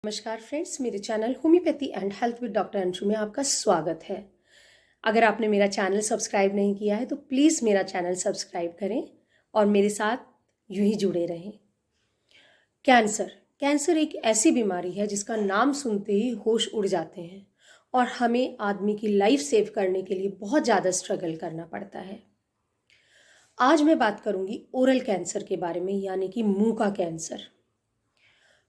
नमस्कार फ्रेंड्स, मेरे channel homeopathy and health with doctor Anshu में आपका स्वागत है। अगर आपने मेरा चैनल सब्सक्राइब नहीं किया है तो प्लीज़ मेरा चैनल सब्सक्राइब करें और मेरे साथ यूं ही जुड़े रहें। कैंसर एक ऐसी बीमारी है जिसका नाम सुनते ही होश उड़ जाते हैं और हमें आदमी की लाइफ सेव करने के लिए बहुत ज़्यादा स्ट्रगल करना पड़ता है। आज मैं बात करूंगी ओरल कैंसर के बारे में, यानी कि मुंह का कैंसर।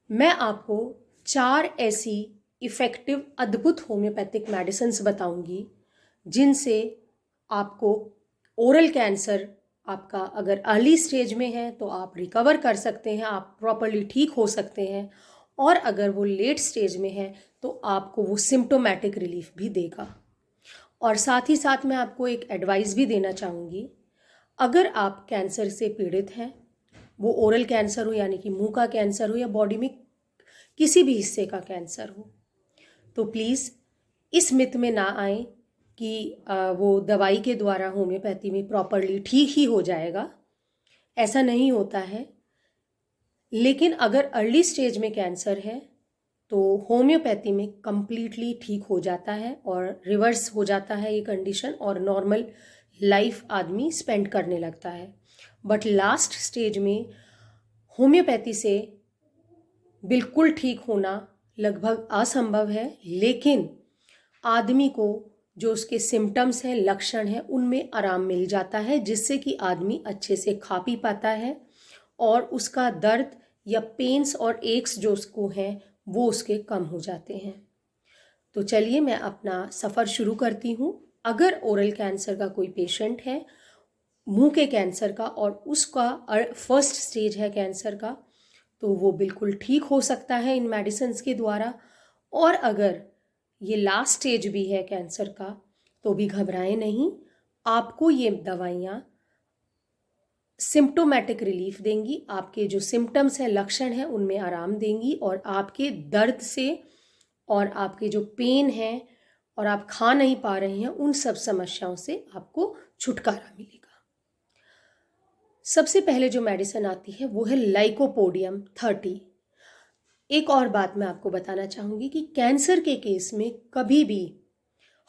मैं आपको 4 ऐसी इफ़ेक्टिव अद्भुत होम्योपैथिक मेडिसिन्स बताऊंगी जिनसे आपको ओरल कैंसर आपका अगर अर्ली स्टेज में है तो आप रिकवर कर सकते हैं, आप प्रॉपरली ठीक हो सकते हैं, और अगर वो लेट स्टेज में है तो आपको वो सिम्टोमेटिक रिलीफ भी देगा। और साथ ही साथ मैं आपको एक एडवाइस भी देना चाहूँगी। अगर आप कैंसर से पीड़ित हैं, वो ओरल कैंसर हो यानी कि मुंह का कैंसर हो या बॉडी में किसी भी हिस्से का कैंसर हो, तो प्लीज़ इस मिथ में ना आए कि वो दवाई के द्वारा होम्योपैथी में प्रॉपरली ठीक ही हो जाएगा। ऐसा नहीं होता है। लेकिन अगर अर्ली स्टेज में कैंसर है तो होम्योपैथी में कम्प्लीटली ठीक हो जाता है और रिवर्स हो जाता है ये कंडीशन, और नॉर्मल लाइफ आदमी स्पेंड करने लगता है। बट लास्ट स्टेज में होम्योपैथी से बिल्कुल ठीक होना लगभग असंभव है, लेकिन आदमी को जो उसके सिम्टम्स हैं, लक्षण हैं, उनमें आराम मिल जाता है, जिससे कि आदमी अच्छे से खा पी पाता है और उसका दर्द या पेन्स और एक्स जो उसको हैं वो उसके कम हो जाते हैं। तो चलिए मैं अपना सफ़र शुरू करती हूँ। अगर ओरल कैंसर का कोई पेशेंट है, मुंह के कैंसर का, और उसका फर्स्ट स्टेज है कैंसर का, तो वो बिल्कुल ठीक हो सकता है इन मेडिसिन्स के द्वारा। और अगर ये लास्ट स्टेज भी है कैंसर का तो भी घबराएं नहीं। आपको ये दवाइयाँ सिम्टोमेटिक रिलीफ देंगी, आपके जो सिम्टम्स हैं, लक्षण हैं, उनमें आराम देंगी और आपके दर्द से और आपके जो पेन है और आप खा नहीं पा रहे हैं, उन सब समस्याओं से आपको छुटकारा मिलेगा। सबसे पहले जो मेडिसिन आती है वो है लाइकोपोडियम 30। एक और बात मैं आपको बताना चाहूँगी कि कैंसर के केस में कभी भी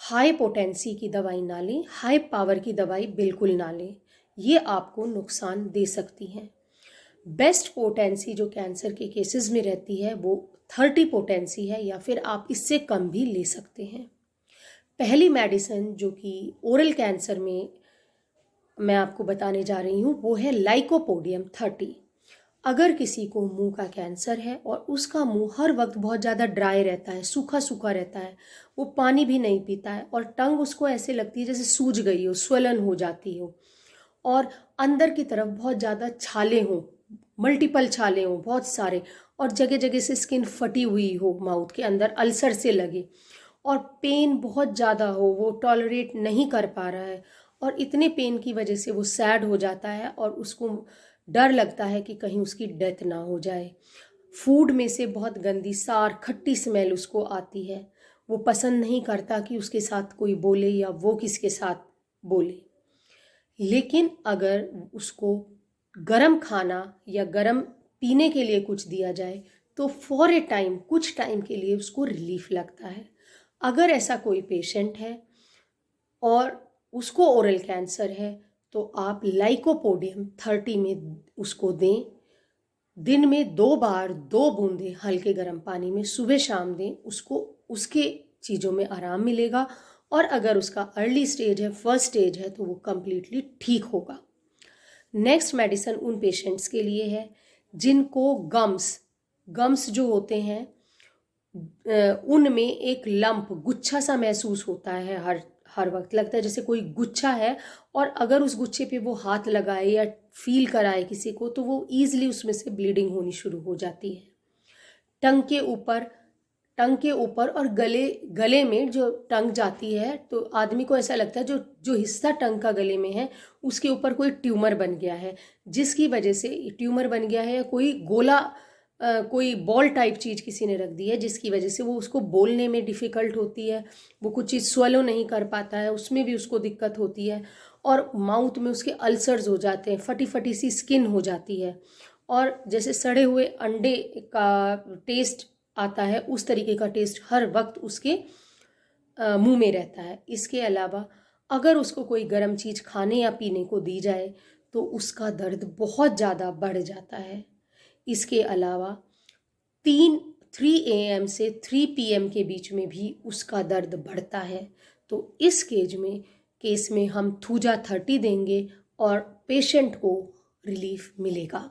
हाई पोटेंसी की दवाई ना लें, हाई पावर की दवाई बिल्कुल ना लें, ये आपको नुकसान दे सकती हैं। बेस्ट पोटेंसी जो कैंसर के केसेस में रहती है वो 30 पोटेंसी है, या फिर आप इससे कम भी ले सकते हैं। पहली मेडिसिन जो कि ओरल कैंसर में मैं आपको बताने जा रही हूँ वो है लाइकोपोडियम 30। अगर किसी को मुंह का कैंसर है और उसका मुंह हर वक्त बहुत ज़्यादा ड्राई रहता है, सूखा सूखा रहता है, वो पानी भी नहीं पीता है और टंग उसको ऐसे लगती है जैसे सूज गई हो, स्वेलन हो जाती हो, और अंदर की तरफ बहुत ज़्यादा छाले हों, मल्टीपल छाले हों बहुत सारे, और जगह जगह से स्किन फटी हुई हो, माउथ के अंदर अल्सर से लगे, और पेन बहुत ज़्यादा हो, वो टॉलरेट नहीं कर पा रहा है, और इतने पेन की वजह से वो सैड हो जाता है और उसको डर लगता है कि कहीं उसकी डेथ ना हो जाए। फूड में से बहुत गंदी सार खट्टी स्मेल उसको आती है, वो पसंद नहीं करता कि उसके साथ कोई बोले या वो किसके साथ बोले। लेकिन अगर उसको गरम खाना या गरम पीने के लिए कुछ दिया जाए तो फॉर ए टाइम, कुछ टाइम के लिए उसको रिलीफ लगता है। अगर ऐसा कोई पेशेंट है और उसको ओरल कैंसर है तो आप लाइकोपोडियम 30 में उसको दें। दिन में 2 बार 2 बूंदे हल्के गर्म पानी में सुबह शाम दें, उसको उसके चीज़ों में आराम मिलेगा। और अगर उसका अर्ली स्टेज है, फर्स्ट स्टेज है, तो वो कम्प्लीटली ठीक होगा। नेक्स्ट मेडिसिन उन पेशेंट्स के लिए है जिनको गम्स जो होते हैं उनमें एक लंप, गुच्छा सा महसूस होता है, हर वक्त लगता है जैसे कोई गुच्छा है, और अगर उस गुच्छे पे वो हाथ लगाए या फील कराए किसी को तो वो ईजिली उसमें से ब्लीडिंग होनी शुरू हो जाती है। टंग के ऊपर और गले में जो टंग जाती है तो आदमी को ऐसा लगता है जो जो हिस्सा टंग का गले में है उसके ऊपर कोई ट्यूमर बन गया है, जिसकी वजह से ट्यूमर बन गया है, या कोई गोला कोई बॉल टाइप चीज़ किसी ने रख दी है, जिसकी वजह से वो उसको बोलने में डिफ़िकल्ट होती है, वो कुछ चीज़ स्वलो नहीं कर पाता है, उसमें भी उसको दिक्कत होती है, और माउथ में उसके अल्सर्स हो जाते हैं, फटी फटी सी स्किन हो जाती है, और जैसे सड़े हुए अंडे का टेस्ट आता है उस तरीके का टेस्ट हर वक्त उसके मुंह में रहता है। इसके अलावा अगर उसको कोई गर्म चीज़ खाने या पीने को दी जाए तो उसका दर्द बहुत ज़्यादा बढ़ जाता है। इसके अलावा 3 AM से 3 PM के बीच में भी उसका दर्द बढ़ता है। तो इस केस में हम थूजा 30 देंगे और पेशेंट को रिलीफ मिलेगा।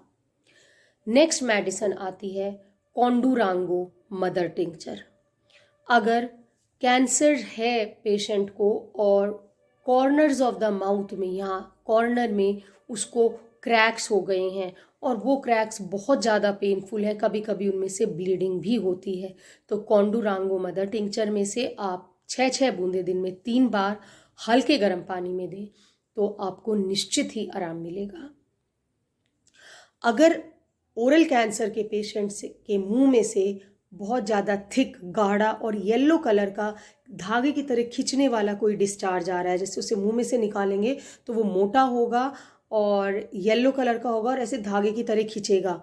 नेक्स्ट मेडिसिन आती है कॉन्डुरांगो मदर टिंचर। अगर कैंसर है पेशेंट को और कॉर्नर्स ऑफ द माउथ में, यहाँ कॉर्नर में उसको क्रैक्स हो गए हैं और वो क्रैक्स बहुत ज़्यादा पेनफुल है, कभी कभी उनमें से ब्लीडिंग भी होती है, तो कॉन्डुरांगो मदर टिंचर में से आप 6 बूंदे दिन में 3 बार हल्के गर्म पानी में दें तो आपको निश्चित ही आराम मिलेगा। अगर ओरल कैंसर के पेशेंट्स के मुंह में से बहुत ज़्यादा थिक, गाढ़ा और येलो कलर का धागे की तरह खींचने वाला कोई डिस्चार्ज आ रहा है, जैसे उसे मुंह में से निकालेंगे तो वो मोटा होगा और येलो कलर का होगा और ऐसे धागे की तरह खींचेगा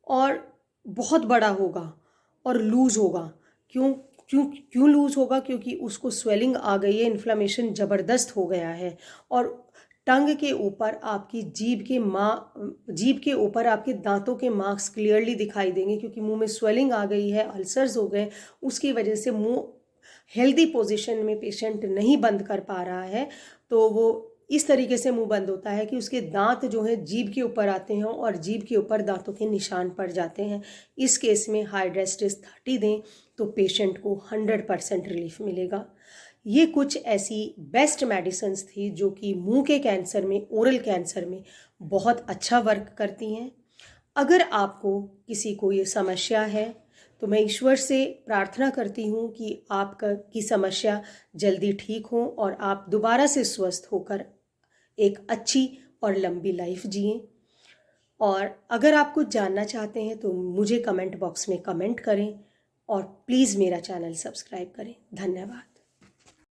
और बहुत बड़ा होगा और लूज़ होगा। क्यों क्यों क्यों लूज़ होगा? क्योंकि उसको स्वेलिंग आ गई है, इन्फ्लेमेशन ज़बरदस्त हो गया है और टंग के ऊपर आपकी जीभ के ऊपर आपके दांतों के मार्क्स क्लियरली दिखाई देंगे, क्योंकि मुंह में स्वेलिंग आ गई है, अल्सर्स हो गए, उसकी वजह से मुंह हेल्दी पोजीशन में पेशेंट नहीं बंद कर पा रहा है। तो वो इस तरीके से मुंह बंद होता है कि उसके दांत जो हैं जीभ के ऊपर आते हैं और जीभ के ऊपर दांतों के निशान पड़ जाते हैं। इस केस में हाइड्रेस्टिस 30 दें तो पेशेंट को 100% रिलीफ मिलेगा। ये कुछ ऐसी बेस्ट मेडिसिन्स थी जो कि मुंह के कैंसर में, ओरल कैंसर में बहुत अच्छा वर्क करती हैं। अगर आपको किसी को ये समस्या है तो मैं ईश्वर से प्रार्थना करती हूँ कि आपकी समस्या जल्दी ठीक हो और आप दोबारा से स्वस्थ होकर एक अच्छी और लंबी लाइफ जिएं। और अगर आप कुछ जानना चाहते हैं तो मुझे कमेंट बॉक्स में कमेंट करें और प्लीज़ मेरा चैनल सब्सक्राइब करें। धन्यवाद।